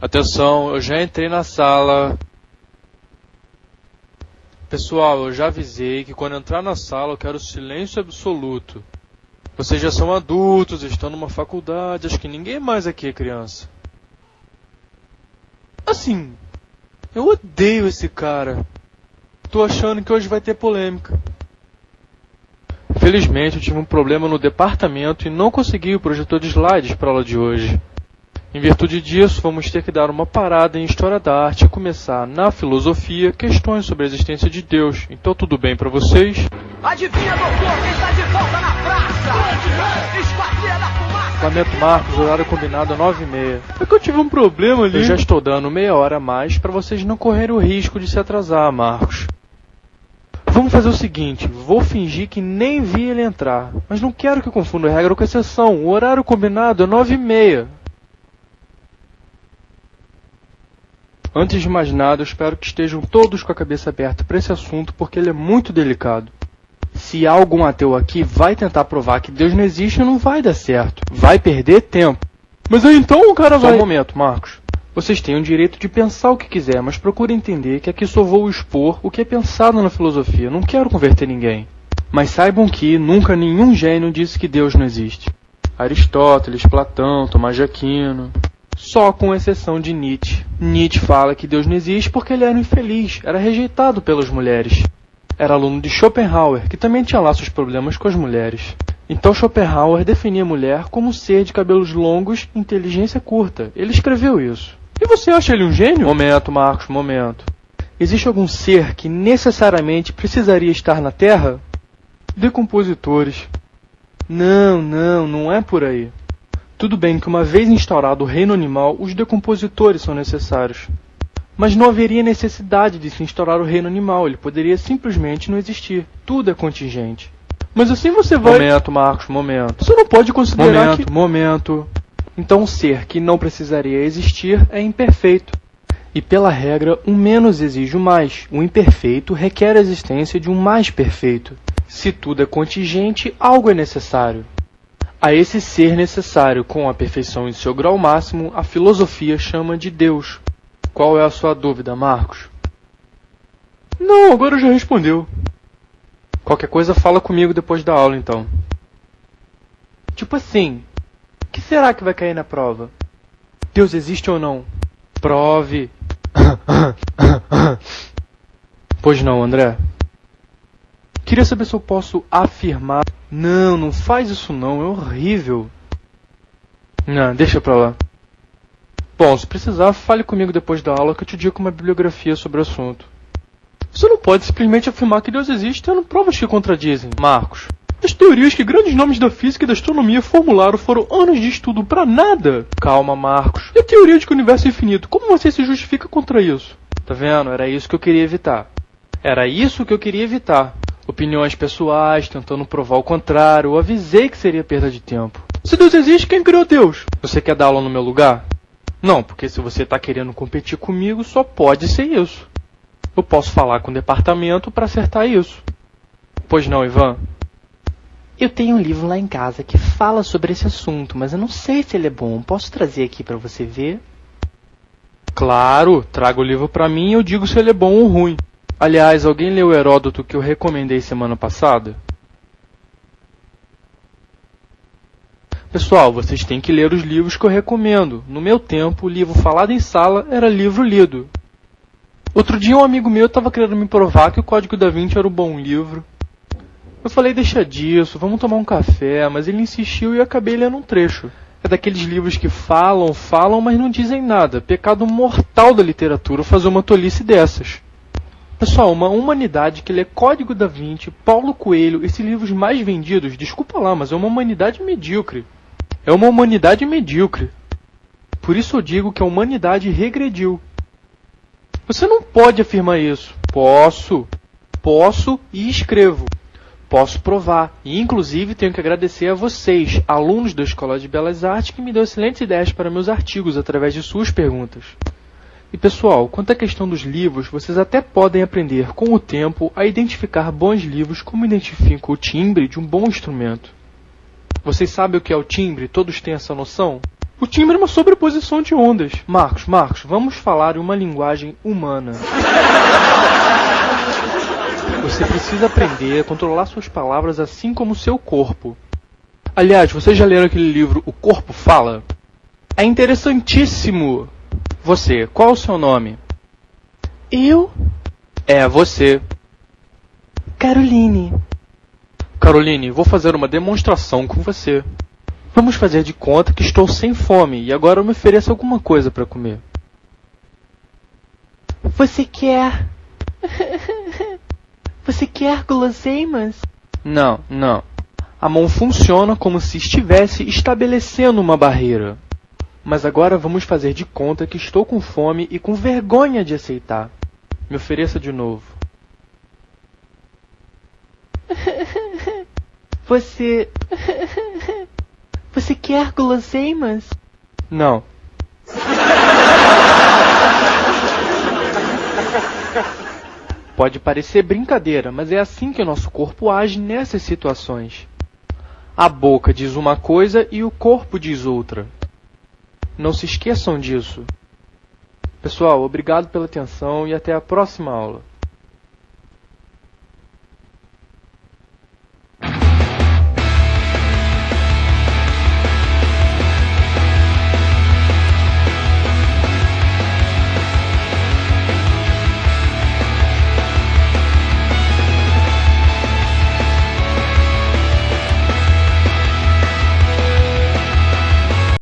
Atenção, eu já entrei na sala. Pessoal, eu já avisei que quando entrar na sala eu quero silêncio absoluto. Vocês já são adultos, estão numa faculdade, acho que ninguém mais aqui é criança. Assim, eu odeio esse cara. Tô achando que hoje vai ter polêmica. Felizmente eu tive um problema no departamento e não consegui o projetor de slides para a aula de hoje. Em virtude disso, vamos ter que dar uma parada em História da Arte e começar, na filosofia, questões sobre a existência de Deus. Então tudo bem pra vocês? Adivinha, doutor, quem está de volta na praça? Esquadrilha da fumaça! Lamento, Marcos, horário combinado 9h30. É que eu tive um problema ali. Eu já estou dando meia hora a mais pra vocês não correrem o risco de se atrasar, Marcos. Vamos fazer o seguinte, vou fingir que nem vi ele entrar. Mas não quero que confunda a regra com a exceção. O horário combinado é 9h30. Antes de mais nada, eu espero que estejam todos com a cabeça aberta para esse assunto, porque ele é muito delicado. Se há algum ateu aqui vai tentar provar que Deus não existe, não vai dar certo. Vai perder tempo. Mas aí então o cara vai... Só um momento, Marcos. Vocês têm o direito de pensar o que quiser, mas procure entender que aqui só vou expor o que é pensado na filosofia. Não quero converter ninguém. Mas saibam que nunca nenhum gênio disse que Deus não existe. Aristóteles, Platão, Tomás de Aquino... Só com exceção de Nietzsche. Nietzsche fala que Deus não existe porque ele era infeliz, era rejeitado pelas mulheres. Era aluno de Schopenhauer, que também tinha lá seus problemas com as mulheres. Então Schopenhauer definia a mulher como um ser de cabelos longos e inteligência curta. Ele escreveu isso. E você acha ele um gênio? Momento, Marcos, momento. Existe algum ser que necessariamente precisaria estar na Terra? Decompositores. Não é por aí. Tudo bem que uma vez instaurado o reino animal, os decompositores são necessários. Mas não haveria necessidade de se instaurar o reino animal, ele poderia simplesmente não existir. Tudo é contingente. Mas assim você vai... Momento, Marcos, momento. Você não pode considerar Momento. Então um ser que não precisaria existir é imperfeito. E pela regra, um menos exige o mais. O imperfeito requer a existência de um mais perfeito. Se tudo é contingente, algo é necessário. A esse ser necessário com a perfeição em seu grau máximo, a filosofia chama de Deus. Qual é a sua dúvida, Marcos? Não, agora já respondeu. Qualquer coisa fala comigo depois da aula, então. Tipo assim, o que será que vai cair na prova? Deus existe ou não? Prove. Pois não, André. Queria saber se eu posso afirmar... Não faz isso não, é horrível. Não, deixa pra lá. Bom, se precisar, fale comigo depois da aula que eu te digo uma bibliografia sobre o assunto. Você não pode simplesmente afirmar que Deus existe tendo provas que contradizem. Marcos, as teorias que grandes nomes da física e da astronomia formularam foram anos de estudo pra nada. Calma, Marcos. E a teoria de que o universo é infinito? Como você se justifica contra isso? Tá vendo? Era isso que eu queria evitar. Opiniões pessoais, tentando provar o contrário, eu avisei que seria perda de tempo. Se Deus existe, quem criou Deus? Você quer dar aula no meu lugar? Não, porque se você está querendo competir comigo, só pode ser isso. Eu posso falar com o departamento para acertar isso. Pois não, Ivan? Eu tenho um livro lá em casa que fala sobre esse assunto, mas eu não sei se ele é bom. Posso trazer aqui para você ver? Claro, traga o livro para mim e eu digo se ele é bom ou ruim. Aliás, alguém leu o Heródoto que eu recomendei semana passada? Pessoal, vocês têm que ler os livros que eu recomendo. No meu tempo, o livro falado em sala era livro lido. Outro dia um amigo meu estava querendo me provar que o Código da Vinci era um bom livro. Eu falei, deixa disso, vamos tomar um café, mas ele insistiu e eu acabei lendo um trecho. É daqueles livros que falam, mas não dizem nada. Pecado mortal da literatura fazer uma tolice dessas. Pessoal, uma humanidade que lê Código da Vinci, Paulo Coelho, esses livros mais vendidos, desculpa lá, mas é uma humanidade medíocre. Por isso eu digo que a humanidade regrediu. Você não pode afirmar isso. Posso e escrevo. Posso provar. E inclusive tenho que agradecer a vocês, alunos da Escola de Belas Artes, que me deu excelentes ideias para meus artigos através de suas perguntas. E pessoal, quanto à questão dos livros, vocês até podem aprender com o tempo a identificar bons livros como identifica o timbre de um bom instrumento. Vocês sabem o que é o timbre? Todos têm essa noção? O timbre é uma sobreposição de ondas. Marcos, vamos falar em uma linguagem humana. Você precisa aprender a controlar suas palavras assim como o seu corpo. Aliás, vocês já leram aquele livro O Corpo Fala? É interessantíssimo! Você, qual o seu nome? Eu? É, você. Caroline. Caroline, vou fazer uma demonstração com você. Vamos fazer de conta que estou sem fome e agora me ofereça alguma coisa para comer. Você quer... Você quer guloseimas? Não. A mão funciona como se estivesse estabelecendo uma barreira. Mas agora vamos fazer de conta que estou com fome e com vergonha de aceitar. Me ofereça de novo. Você quer guloseimas? Não. Pode parecer brincadeira, mas é assim que o nosso corpo age nessas situações. A boca diz uma coisa e o corpo diz outra. Não se esqueçam disso. Pessoal, obrigado pela atenção e até a próxima aula.